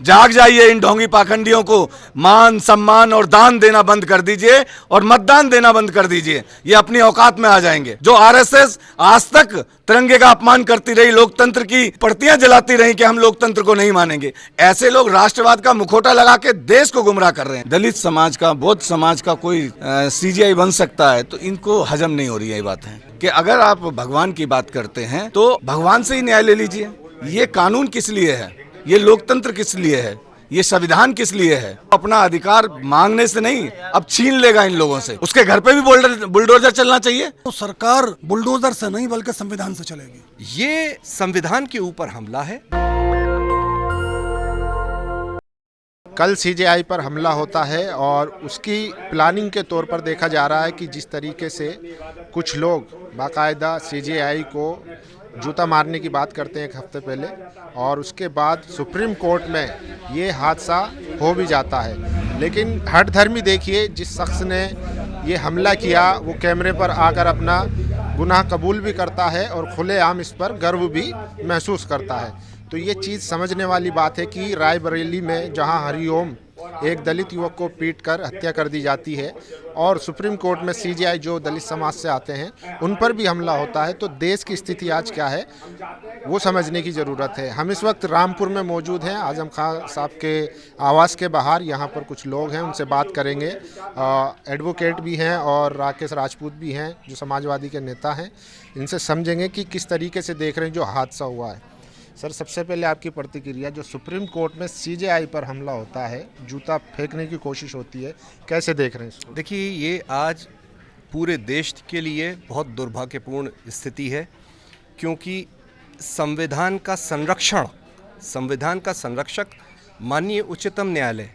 जाग जाइए, इन ढोंगी पाखंडियों को मान सम्मान और दान देना बंद कर दीजिए और मतदान देना बंद कर दीजिए। ये अपनी औकात में आ जाएंगे। जो आरएसएस आज तक तिरंगे का अपमान करती रही, लोकतंत्र की पड़तियां जलाती रही कि हम लोकतंत्र को नहीं मानेंगे, ऐसे लोग राष्ट्रवाद का मुखौटा लगा के देश को गुमराह कर रहे हैं। दलित समाज का, बौद्ध समाज का कोई सीजीआई बन सकता है, तो इनको हजम नहीं हो रही है ये बात है कि अगर आप भगवान की बात करते हैं तो भगवान से ही न्याय ले लीजिए। ये कानून किस लिए है, ये लोकतंत्र किस लिए है, ये संविधान किस लिए है? अपना अधिकार मांगने से नहीं, अब छीन लेगा इन लोगों से। उसके घर पे भी बुलडोजर चलना चाहिए। तो सरकार बुलडोजर से नहीं बल्कि संविधान से चलेगी। ये संविधान के ऊपर हमला है। कल सीजेआई पर हमला होता है और उसकी प्लानिंग के तौर पर देखा जा रहा है कि जिस तरीके से कुछ लोग बाकायदा सीजेआई को जूता मारने की बात करते हैं एक हफ्ते पहले, और उसके बाद सुप्रीम कोर्ट में ये हादसा हो भी जाता है। लेकिन हठधर्मी देखिए, जिस शख्स ने ये हमला किया वो कैमरे पर आकर अपना गुनाह कबूल भी करता है और खुलेआम इस पर गर्व भी महसूस करता है। तो ये चीज़ समझने वाली बात है कि रायबरेली में जहां हरिओम एक दलित युवक को पीटकर हत्या कर दी जाती है और सुप्रीम कोर्ट में सीजेआई जो दलित समाज से आते हैं उन पर भी हमला होता है, तो देश की स्थिति आज क्या है वो समझने की ज़रूरत है। हम इस वक्त रामपुर में मौजूद हैं, आजम खान साहब के आवास के बाहर। यहाँ पर कुछ लोग हैं, उनसे बात करेंगे। एडवोकेट भी हैं और राकेश राजपूत भी हैं जो समाजवादी के नेता हैं। इनसे समझेंगे कि किस तरीके से देख रहे हैं जो हादसा हुआ है। सर, सबसे पहले आपकी प्रतिक्रिया, जो सुप्रीम कोर्ट में सीजेआई पर हमला होता है, जूता फेंकने की कोशिश होती है, कैसे देख रहे हैं इसको? देखिए, ये आज पूरे देश के लिए बहुत दुर्भाग्यपूर्ण स्थिति है, क्योंकि संविधान का संरक्षक माननीय उच्चतम न्यायालय,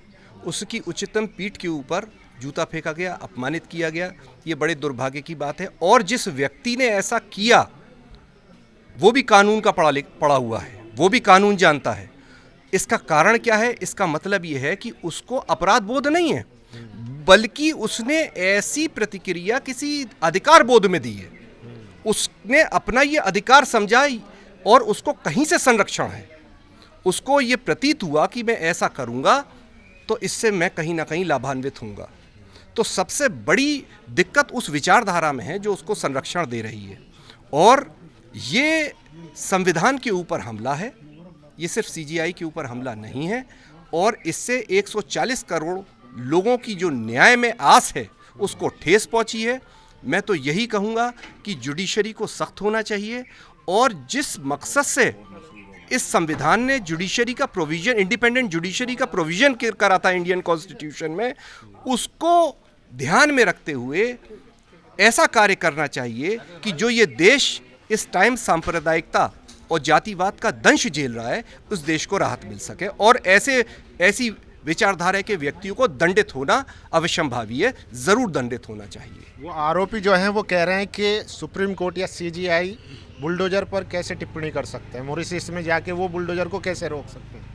उसकी उच्चतम पीठ के ऊपर जूता फेंका गया, अपमानित किया गया। ये बड़े दुर्भाग्य की बात है। और जिस व्यक्ति ने ऐसा किया वो भी कानून का पढ़ा हुआ है, वो भी कानून जानता है। इसका कारण क्या है? इसका मतलब ये है कि उसको अपराध बोध नहीं है, बल्कि उसने ऐसी प्रतिक्रिया किसी अधिकार बोध में दी है। उसने अपना ये अधिकार समझा और उसको कहीं से संरक्षण है। उसको ये प्रतीत हुआ कि मैं ऐसा करूँगा तो इससे मैं कहीं ना कहीं लाभान्वित होऊंगा। तो सबसे बड़ी दिक्कत उस विचारधारा में है जो उसको संरक्षण दे रही है। और ये संविधान के ऊपर हमला है, ये सिर्फ सीजीआई के ऊपर हमला नहीं है। और इससे 140 करोड़ लोगों की जो न्याय में आस है उसको ठेस पहुंची है। मैं तो यही कहूँगा कि जुडिशरी को सख्त होना चाहिए, और जिस मकसद से इस संविधान ने जुडिशरी का प्रोविज़न, इंडिपेंडेंट जुडिशरी का प्रोविज़न करा था इंडियन कॉन्स्टिट्यूशन में, उसको ध्यान में रखते हुए ऐसा कार्य करना चाहिए कि जो ये देश इस टाइम सांप्रदायिकता और जातिवाद का दंश झेल रहा है, उस देश को राहत मिल सके। और ऐसी विचारधारा के व्यक्तियों को दंडित होना अवश्यंभावी है, ज़रूर दंडित होना चाहिए। वो आरोपी जो हैं वो कह रहे हैं कि सुप्रीम कोर्ट या सीजीआई बुलडोजर पर कैसे टिप्पणी कर सकते हैं, मॉरिशस में जाके वो बुलडोजर को कैसे रोक सकते हैं?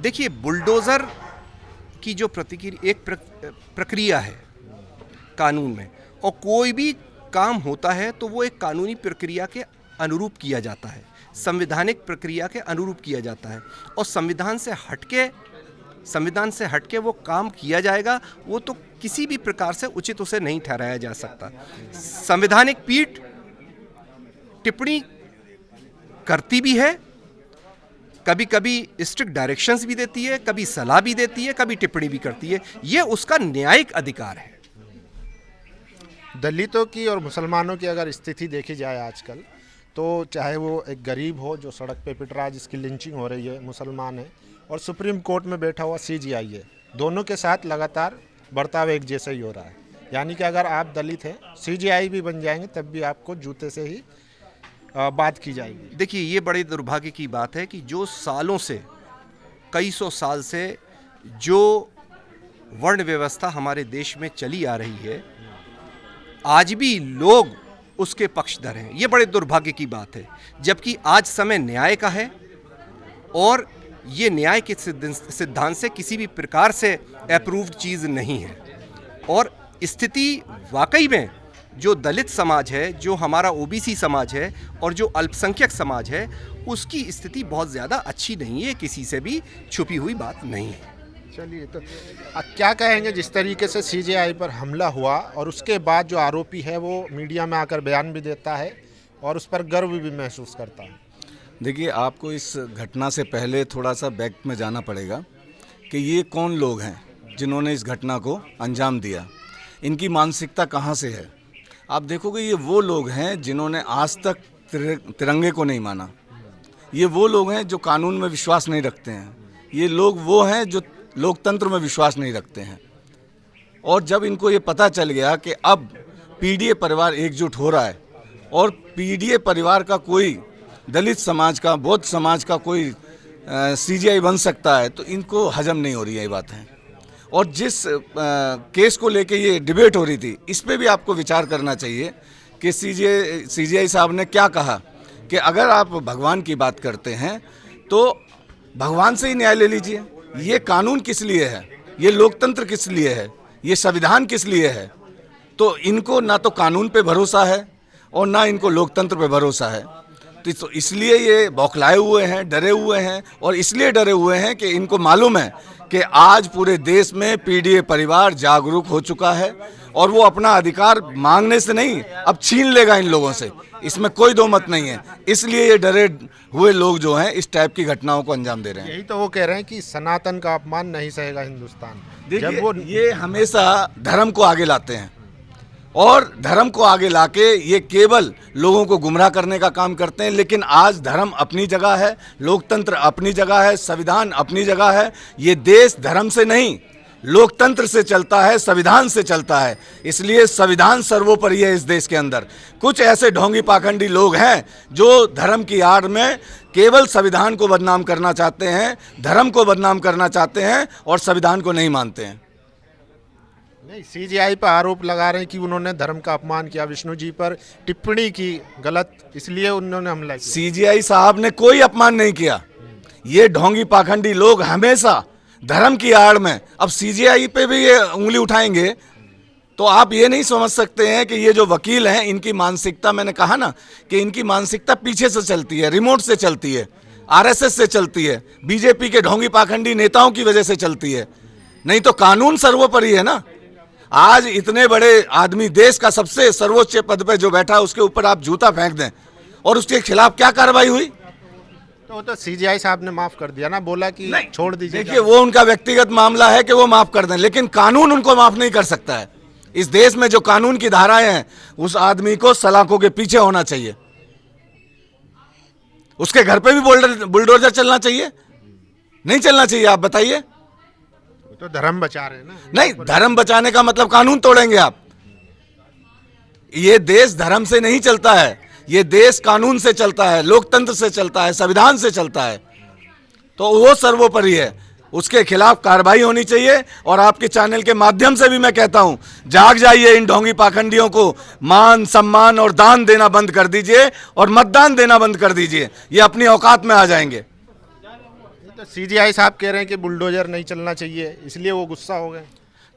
देखिए, बुलडोज़र की जो एक प्रक्रिया है कानून में, और कोई भी काम होता है तो वो एक कानूनी प्रक्रिया के अनुरूप किया जाता है, संवैधानिक प्रक्रिया के अनुरूप किया जाता है। और संविधान से हटके वो काम किया जाएगा, वो तो किसी भी प्रकार से उचित उसे नहीं ठहराया जा सकता। संवैधानिक पीठ टिप्पणी करती भी है, कभी कभी स्ट्रिक्ट डायरेक्शंस भी देती है, कभी सलाह भी देती है, कभी टिप्पणी भी करती है। ये उसका न्यायिक अधिकार है। दलितों की और मुसलमानों की अगर स्थिति देखी जाए आजकल, तो चाहे वो एक गरीब हो जो सड़क पे पिट रहा है, जिसकी लिंचिंग हो रही है, मुसलमान है, और सुप्रीम कोर्ट में बैठा हुआ सीजीआई है, दोनों के साथ लगातार बर्ताव एक जैसा ही हो रहा है। यानी कि अगर आप दलित हैं, सीजीआई भी बन जाएंगे तब भी आपको जूते से ही बात की जाएगी। देखिए, ये बड़े दुर्भाग्य की बात है कि जो सालों से, कई सौ साल से जो वर्ण व्यवस्था हमारे देश में चली आ रही है, आज भी लोग उसके पक्षधर हैं। ये बड़े दुर्भाग्य की बात है, जबकि आज समय न्याय का है और ये न्याय के सिद्धांत से किसी भी प्रकार से अप्रूव्ड चीज़ नहीं है। और स्थिति वाकई में जो दलित समाज है, जो हमारा ओबीसी समाज है और जो अल्पसंख्यक समाज है, उसकी स्थिति बहुत ज़्यादा अच्छी नहीं है, किसी से भी छुपी हुई बात नहीं है। चलिए, तो क्या कहेंगे जिस तरीके से सीजेआई पर हमला हुआ और उसके बाद जो आरोपी है वो मीडिया में आकर बयान भी देता है और उस पर गर्व भी महसूस करता है? देखिए, आपको इस घटना से पहले थोड़ा सा बैक में जाना पड़ेगा कि ये कौन लोग हैं जिन्होंने इस घटना को अंजाम दिया, इनकी मानसिकता कहाँ से है। आप देखोगे ये वो लोग हैं जिन्होंने आज तक तिरंगे को नहीं माना, ये वो लोग हैं जो कानून में विश्वास नहीं रखते हैं, ये लोग वो हैं जो लोकतंत्र में विश्वास नहीं रखते हैं। और जब इनको ये पता चल गया कि अब पीडीए परिवार एकजुट हो रहा है और पीडीए परिवार का कोई दलित समाज का, बौद्ध समाज का कोई सीजीआई बन सकता है, तो इनको हजम नहीं हो रही है ये बात है। और जिस केस को लेके ये डिबेट हो रही थी, इस पे भी आपको विचार करना चाहिए कि सीजीआई साहब ने क्या कहा कि अगर आप भगवान की बात करते हैं तो भगवान से ही न्याय ले लीजिए। ये कानून किस लिए है, ये लोकतंत्र किस लिए है, ये संविधान किस लिए है। तो इनको ना तो कानून पे भरोसा है और ना इनको लोकतंत्र पे भरोसा है। तो इसलिए ये बौखलाए हुए हैं, डरे हुए हैं, और इसलिए डरे हुए हैं कि इनको मालूम है कि आज पूरे देश में पीडीए परिवार जागरूक हो चुका है और वो अपना अधिकार मांगने से नहीं, अब छीन लेगा इन लोगों से, इसमें कोई दो मत नहीं है। इसलिए ये डरे हुए लोग जो हैं इस टाइप की घटनाओं को अंजाम दे रहे हैं। यही तो वो कह रहे हैं कि सनातन का अपमान नहीं सहेगा हिंदुस्तान। देखिए, वो ये हमेशा धर्म को आगे लाते हैं और धर्म को आगे लाके ये केवल लोगों को गुमराह करने का काम करते हैं। लेकिन आज धर्म अपनी जगह है, लोकतंत्र अपनी जगह है, संविधान अपनी जगह है। ये देश धर्म से नहीं, लोकतंत्र से चलता है, संविधान से चलता है। इसलिए संविधान सर्वोपरि है इस देश के अंदर। कुछ ऐसे ढोंगी पाखंडी लोग हैं जो धर्म की आड़ में केवल संविधान को बदनाम करना चाहते हैं, धर्म को बदनाम करना चाहते हैं और संविधान को नहीं मानते हैं। नहीं, सीजीआई पर आरोप लगा रहे हैं कि उन्होंने धर्म का अपमान किया, विष्णु जी पर टिप्पणी की गलत, इसलिए उन्होंने हमला किया। सीजीआई साहब ने कोई अपमान नहीं किया। ये ढोंगी पाखंडी लोग हमेशा धर्म की आड़ में, अब सीजीआई पे भी ये उंगली उठाएंगे तो आप ये नहीं समझ सकते हैं कि ये जो वकील हैं इनकी मानसिकता, मैंने कहा ना कि इनकी मानसिकता पीछे से चलती है, रिमोट से चलती है, आरएसएस से चलती है, बीजेपी के ढोंगी पाखंडी नेताओं की वजह से चलती है। नहीं तो कानून सर्वोपरि है ना। आज इतने बड़े आदमी, देश का सबसे सर्वोच्च पद पे जो बैठा है, उसके ऊपर आप जूता फेंक दें और उसके खिलाफ क्या कार्रवाई हुई? तो सीजीआई साहब ने माफ कर दिया ना, बोला कि छोड़ दीजिए। देखिए, वो उनका व्यक्तिगत मामला है कि वो माफ कर दें, लेकिन कानून उनको माफ नहीं कर सकता है। इस देश में जो कानून की धाराएं हैं, उस आदमी को सलाखों के पीछे होना चाहिए। उसके घर पे भी बुलडोजर चलना चाहिए, नहीं चलना चाहिए? आप बताइए। तो धर्म बचा रहे हैं ना। नहीं, धर्म बचाने का मतलब कानून तोड़ेंगे आप। ये देश धर्म से नहीं चलता है, ये देश कानून से चलता है, लोकतंत्र से चलता है, संविधान से चलता है। तो वो सर्वोपरि है, उसके खिलाफ कार्रवाई होनी चाहिए। और आपके चैनल के माध्यम से भी मैं कहता हूं, जाग जाइए, इन ढोंगी पाखंडियों को मान, सम्मान और दान देना बंद कर दीजिए और मतदान देना बंद कर दीजिए। ये अपनी औकात में आ जाएंगे। तो सीजीआई साहब कह रहे हैं कि बुलडोजर नहीं चलना चाहिए, इसलिए वो गुस्सा हो गए।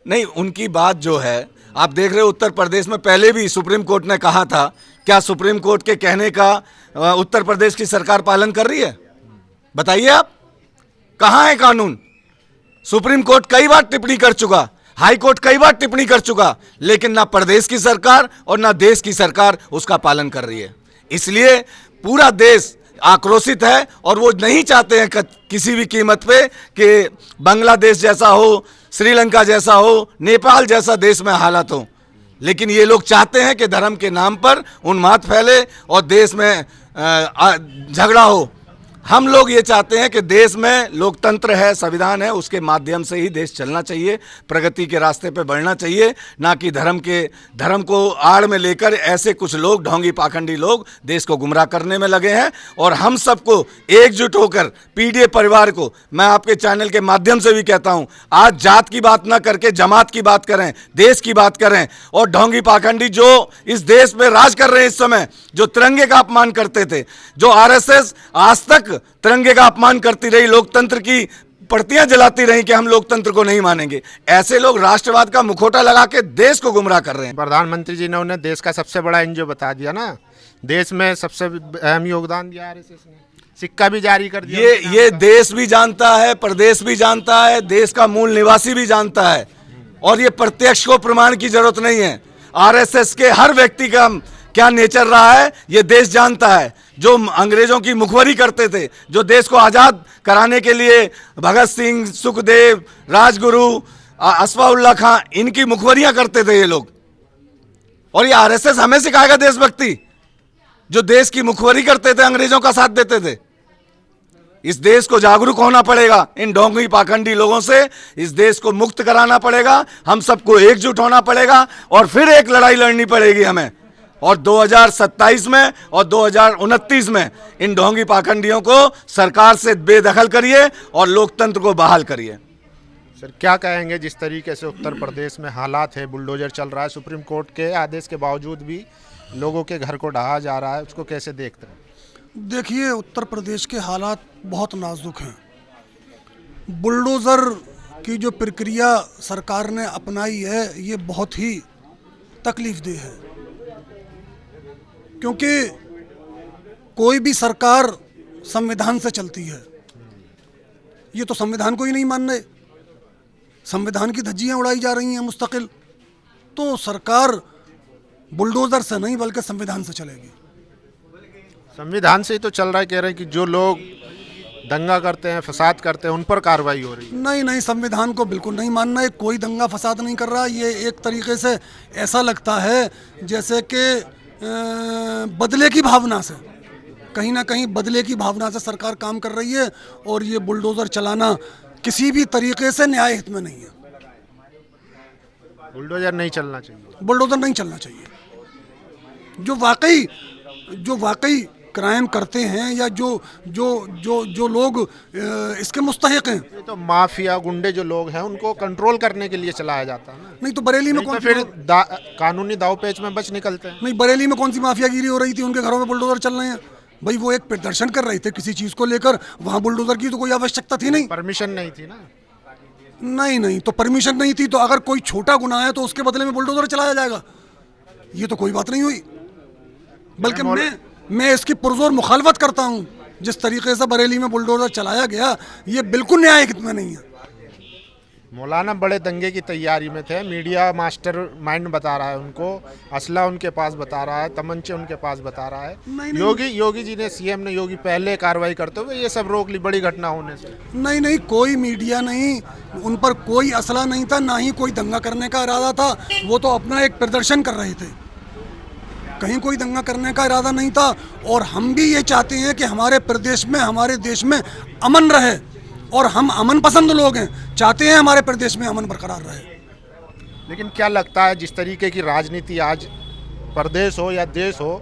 नहीं, उनकी बात जो है, आप देख रहे हो उत्तर प्रदेश में पहले भी सुप्रीम कोर्ट ने कहा था, क्या सुप्रीम कोर्ट के कहने का उत्तर प्रदेश की सरकार पालन कर रही है? बताइए आप, कहाँ है कानून? सुप्रीम कोर्ट कई बार टिप्पणी कर चुका, हाई कोर्ट कई बार टिप्पणी कर चुका, लेकिन ना प्रदेश की सरकार और ना देश की सरकार उसका पालन कर रही है। इसलिए पूरा देश आक्रोशित है और वो नहीं चाहते हैं किसी भी कीमत पे कि बांग्लादेश जैसा हो, श्रीलंका जैसा हो, नेपाल जैसा देश में हालात हो। लेकिन ये लोग चाहते हैं कि धर्म के नाम पर उन्माद फैले और देश में झगड़ा हो। हम लोग ये चाहते हैं कि देश में लोकतंत्र है, संविधान है, उसके माध्यम से ही देश चलना चाहिए, प्रगति के रास्ते पे बढ़ना चाहिए, ना कि धर्म को आड़ में लेकर ऐसे कुछ लोग, ढोंगी पाखंडी लोग देश को गुमराह करने में लगे हैं। और हम सबको एकजुट होकर पीडीए परिवार को, मैं आपके चैनल के माध्यम से भी कहता हूं, आज जात की बात ना करके जमात की बात करें, देश की बात करें। और ढोंगी पाखंडी जो इस देश में राज कर रहे हैं इस समय, जो तिरंगे का अपमान करते थे, जो आरएसएस आज तक तिरंगे का अपमान करती रही, लोकतंत्र की पड़तियां जलाती रही कि हम लोकतंत्र को नहीं मानेंगे, ऐसे लोग राष्ट्रवाद का मुखौटा लगा के देश को गुमराह कर रहे हैं। प्रधानमंत्री जी ने उन्हें देश का सबसे बड़ा एनजीओ बता दिया ना, देश में सबसे अहम योगदान दिया आरएसएस ने। सिक्का भी जारी कर दिया। ये देश भी जानता है, प्रदेश भी जानता है, देश का मूल निवासी भी जानता है, और ये प्रत्यक्ष को प्रमाण की जरूरत नहीं है। आरएसएस के हर व्यक्ति का क्या नेचर रहा है ये देश जानता है। जो अंग्रेजों की मुखबरी करते थे, जो देश को आजाद कराने के लिए भगत सिंह, सुखदेव, राजगुरु, असफाउल्लाह खां, इनकी मुखबरियां करते थे ये लोग। और ये आरएसएस हमें सिखाएगा देशभक्ति, जो देश की मुखबरी करते थे, अंग्रेजों का साथ देते थे। इस देश को जागरूक होना पड़ेगा इन ढोंगी पाखंडी लोगों से, इस देश को मुक्त कराना पड़ेगा, हम सबको एकजुट होना पड़ेगा, और फिर एक लड़ाई लड़नी पड़ेगी हमें। और 2027 में और 2029 में इन ढोंगी पाखंडियों को सरकार से बेदखल करिए और लोकतंत्र को बहाल करिए। सर क्या कहेंगे, जिस तरीके से उत्तर प्रदेश में हालात है, बुलडोजर चल रहा है, सुप्रीम कोर्ट के आदेश के बावजूद भी लोगों के घर को ढहा जा रहा है, उसको कैसे देखते हैं? देखिए, उत्तर प्रदेश के हालात बहुत नाजुक हैं। बुलडोज़र की जो प्रक्रिया सरकार ने अपनाई है ये बहुत ही तकलीफदेह है, क्योंकि कोई भी सरकार संविधान से चलती है। ये तो संविधान को ही नहीं मान रहे, संविधान की धज्जियां उड़ाई जा रही हैं मुस्तकिल। तो सरकार बुलडोज़र से नहीं बल्कि संविधान से चलेगी। संविधान से ही तो चल रहा है, कह रहे हैं कि जो लोग दंगा करते हैं, फसाद करते हैं, उन पर कार्रवाई हो रही है। नहीं नहीं, संविधान को बिल्कुल नहीं मानना है। कोई दंगा फसाद नहीं कर रहा। ये एक तरीके से ऐसा लगता है जैसे कि बदले की भावना से, कहीं ना कहीं बदले की भावना से सरकार काम कर रही है, और ये बुलडोज़र चलाना किसी भी तरीके से न्याय हित में नहीं है। बुलडोजर नहीं चलना चाहिए, बुलडोज़र नहीं चलना चाहिए। जो वाकई क्राइम करते हैं या जो लोग इसके मुस्तहिक हैं, ये तो माफिया गुंडे जो लोग हैं उनको कंट्रोल करने के लिए चलाया जाता है ना। नहीं तो बरेली में नहीं कौन तो फिर कानूनी दावपेच में बच निकलते हैं। नहीं, बरेली में कौन सी माफियागिरी हो रही थी? उनके घरों में बुलडोज़र चल रहे हैं। भाई वो एक प्रदर्शन कर रहे थे किसी चीज़ को लेकर, वहाँ बुलडोज़र की तो कोई आवश्यकता थी नहीं। परमिशन नहीं थी ना। नहीं, तो परमिशन नहीं थी, तो अगर कोई छोटा गुनाह है तो उसके बदले में बुलडोज़र चलाया जाएगा, ये तो कोई बात नहीं हुई। बल्कि मैं इसकी पुरजोर मुखालफत करता हूँ। जिस तरीके से बरेली में बुलडोज़र चलाया गया, ये बिल्कुल न्याय हित में नहीं है। मौलाना बड़े दंगे की तैयारी में थे, मीडिया मास्टर माइंड बता रहा है उनको, असला उनके पास बता रहा है, तमंचे उनके पास बता रहा है। योगी जी ने, सीएम ने, योगी पहले कार्रवाई करते हुए ये सब रोक ली बड़ी घटना होने से। नहीं, कोई मीडिया नहीं, उन पर कोई असला नहीं था, ना ही कोई दंगा करने का इरादा था। वो तो अपना एक प्रदर्शन कर रहे थे, कहीं कोई दंगा करने का इरादा नहीं था। और हम भी ये चाहते हैं कि हमारे प्रदेश में, हमारे देश में अमन रहे, और हम अमन पसंद लोग हैं, चाहते हैं हमारे प्रदेश में अमन बरकरार रहे। लेकिन क्या लगता है, जिस तरीके की राजनीति आज प्रदेश हो या देश हो,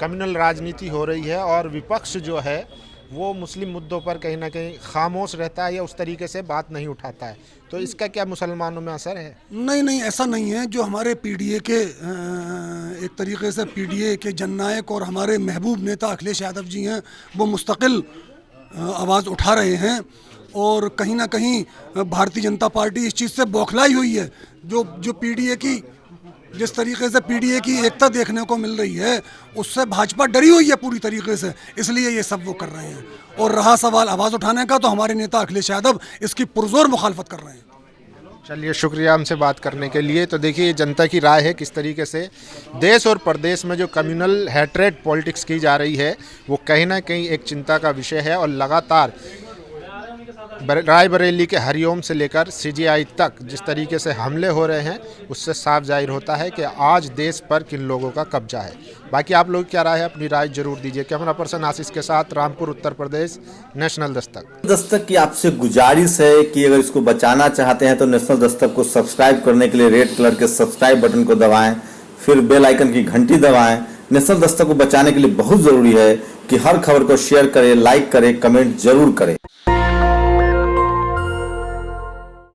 कम्युनल राजनीति हो रही है, और विपक्ष जो है वो मुस्लिम मुद्दों पर कहीं ना कहीं खामोश रहता है या उस तरीके से बात नहीं उठाता है, तो इसका क्या मुसलमानों में असर है? नहीं, ऐसा नहीं है। जो हमारे पीडीए के एक तरीके से पीडीए के जननायक और हमारे महबूब नेता अखिलेश यादव जी हैं, वो मुस्तकिल आवाज़ उठा रहे हैं, और कहीं ना कहीं भारतीय जनता पार्टी इस चीज़ से बौखलाई हुई है। जो पीडीए की, जिस तरीके से पीडीए की एकता देखने को मिल रही है, उससे भाजपा डरी हुई है पूरी तरीके से, इसलिए ये सब वो कर रहे हैं। और रहा सवाल आवाज़ उठाने का, तो हमारे नेता अखिलेश यादव इसकी पुरजोर मुखालफत कर रहे हैं। चलिए, शुक्रिया हमसे बात करने के लिए। तो देखिए, जनता की राय है किस तरीके से देश और प्रदेश में जो कम्युनल हैट्रेड पॉलिटिक्स की जा रही है वो कहीं ना कहीं एक चिंता का विषय है, और लगातार रायबरेली के हरिओम से लेकर सीजेआई तक जिस तरीके से हमले हो रहे हैं, उससे साफ जाहिर होता है कि आज देश पर किन लोगों का कब्जा है। बाकी आप लोग क्या राय है, अपनी राय जरूर दीजिए। कैमरा पर्सन आशीष के साथ, रामपुर, उत्तर प्रदेश, नेशनल दस्तक की आपसे गुजारिश है कि अगर इसको बचाना चाहते हैं तो नेशनल दस्तक को सब्सक्राइब करने के लिए रेड कलर के सब्सक्राइब बटन को दबाएं, फिर बेल आइकन की घंटी दबाएं। नेशनल दस्तक को बचाने के लिए बहुत जरूरी है कि हर खबर को शेयर करें, लाइक करें, कमेंट जरूर करें।